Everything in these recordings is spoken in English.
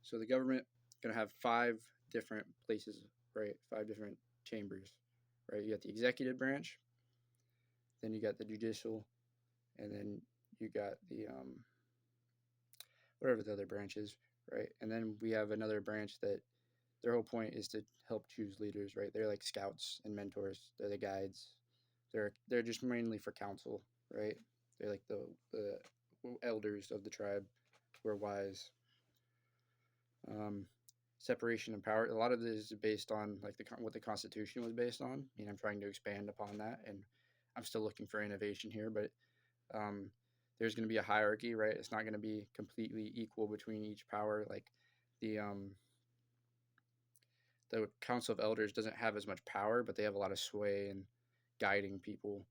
So the government going to have 5 different places, right? 5 different chambers, right? You got the executive branch, then you got the judicial, and then you got the whatever the other branch is, right? And then we have another branch that their whole point is to help choose leaders, right? They're like scouts and mentors. They're the guides. They're just mainly for counsel, right? They're like the elders of the tribe who are wise. Um, Separation of power. A lot of this is based on like what the Constitution was based on. I mean, I'm trying to expand upon that, and I'm still looking for innovation here, but um, there's going to be a hierarchy, right? It's not going to be completely equal between each power. Like the um, the Council of Elders doesn't have as much power, but they have a lot of sway in guiding people,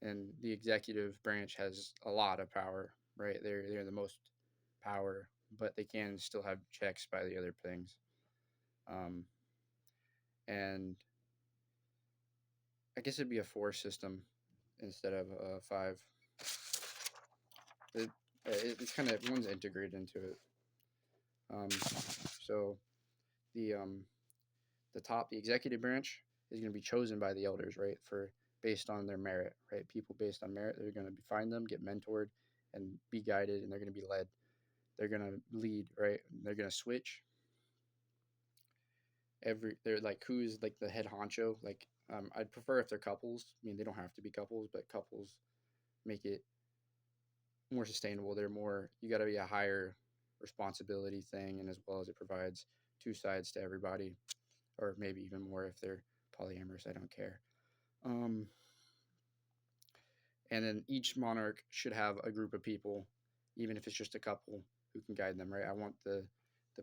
and the executive branch has a lot of power, right? They're the most power, but they can still have checks by the other things. Um, and I guess it'd be a 4 system instead of a 5. It, it's kind of one's integrated into it. Um, so the um, the top, the executive branch is going to be chosen by the elders, right? For based on their merit, right? People based on merit, they're going to find them, get mentored, and be guided, and they're going to be led. They're going to lead, right? They're going to switch. They're like who's like the head honcho. Like I'd prefer if they're couples. I mean, they don't have to be couples, but couples make it more sustainable. They're more you got to be a higher responsibility thing, and as well as it provides 2 sides to everybody, or maybe even more if they're polyamorous. I don't care. Um, and then each monarch should have a group of people, even if it's just a couple, who can guide them. Right. I want the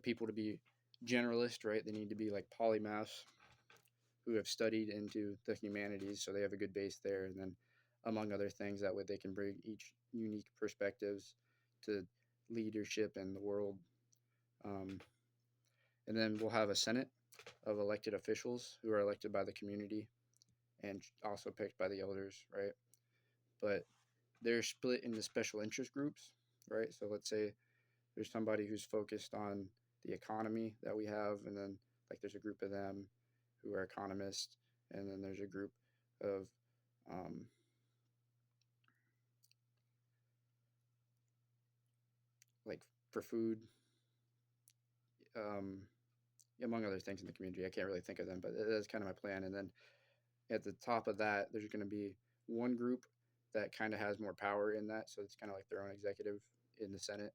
people to be generalist. Right. They need to be like polymaths who have studied into the humanities, so they have a good base there. And then, among other things, that way they can bring each unique perspectives to leadership and the world. Um, and then we'll have a senate of elected officials who are elected by the community and also picked by the elders, right? But they're split into special interest groups, right? So let's say there's somebody who's focused on the economy that we have, and then like there's a group of them who are economists, and then there's a group of um, like for food, um, among other things in the community. I can't really think of them, but that's kind of my plan. And then at the top of that, there's going to be one group that kind of has more power in that, so it's kind of like their own executive in the Senate,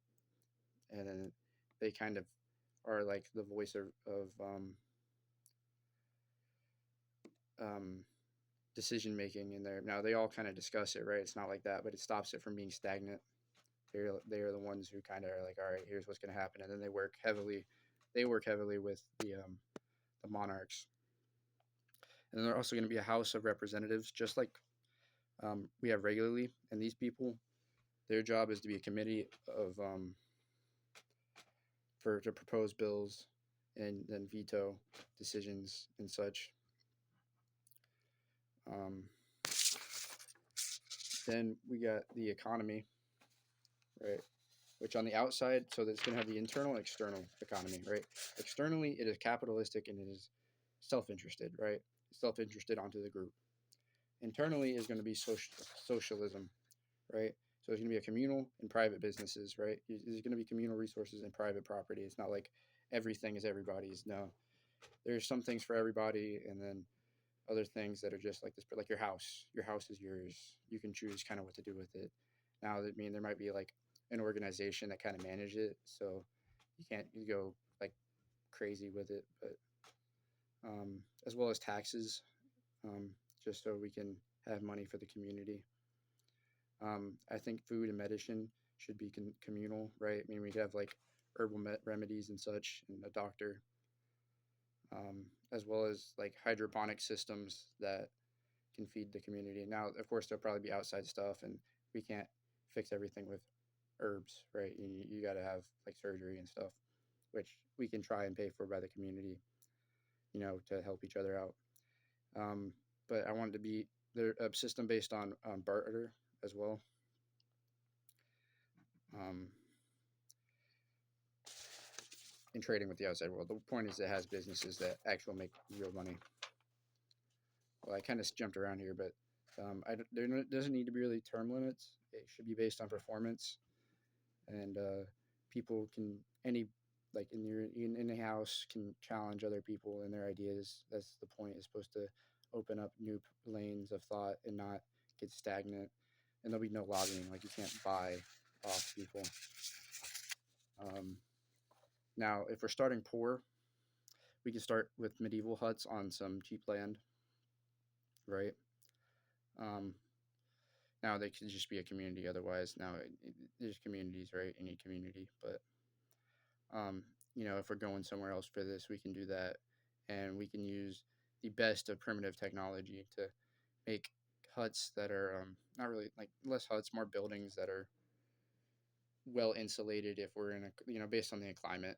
and then they kind of are like the voice of um, decision making in there. Now they all kind of discuss it, right? It's not like that, but it stops it from being stagnant. They're the ones who kind of are like, all right, here's what's going to happen, and then they work heavily. They work heavily with the monarchs, and they're also going to be a House of Representatives, just like we have regularly. And these people, their job is to be a committee of for to propose bills and then veto decisions and such. Um, then we got the economy, right? Which on the outside, so that's going to have the internal and external economy, right? Externally, it is capitalistic and it is self-interested, right? Self-interested onto the group. Internally is going to be socialism, right? So there's going to be a communal and private businesses, right? There's going to be communal resources and private property. It's not like everything is everybody's. No, there's some things for everybody, and then other things that are just like this, like your house. Your house is yours. You can choose kind of what to do with it. Now, I mean, there might be like an organization that kind of manages it, so you can't go like crazy with it. But as well as taxes, um, just so we can have money for the community. I think food and medicine should be communal, right? I mean, we have like herbal remedies and such, and a doctor, as well as like hydroponic systems that can feed the community. Now, of course, there'll probably be outside stuff, and we can't fix everything with herbs, right? You got to have like surgery and stuff, which we can try and pay for by the community, to help each other out. Um, but I wanted to be there a system based on barter as well. Um, in trading with the outside world. The point is, it has businesses that actually make real money. Well, I kind of jumped around here, but there doesn't need to be really term limits. It should be based on performance, and people can any like in the house can challenge other people and their ideas. That's the point. It's supposed to open up new lanes of thought and not get stagnant. And there'll be no lobbying. Like, you can't buy off people. Um, Now, if we're starting poor, we can start with medieval huts on some cheap land, right? Um, Now they could just be a community. Otherwise, now there's communities, right? Any community, but um, if we're going somewhere else for this, we can do that, and we can use the best of primitive technology to make huts that are not really like less huts, more buildings that are well insulated. If we're in a based on the climate,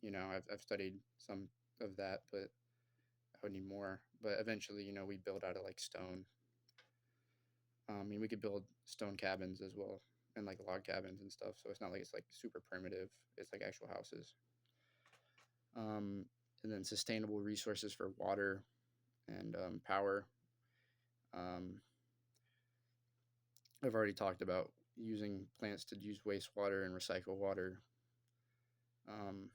I've studied some of that, but I would need more. But eventually, we build out of like stone. I mean, we could build stone cabins as well, and like log cabins and stuff. So it's not like it's like super primitive. It's like actual houses. Um, and then sustainable resources for water and power. Um, I've already talked about using plants to use wastewater and recycle water. Um,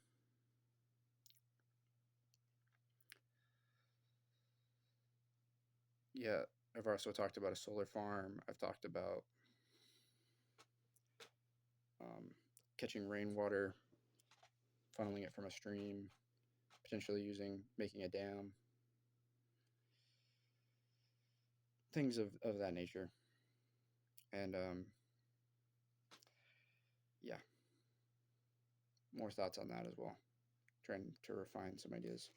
yeah, I've also talked about a solar farm. I've talked about um, catching rainwater, funneling it from a stream, potentially making a dam, things of that nature. And yeah, more thoughts on that as well. Trying to refine some ideas.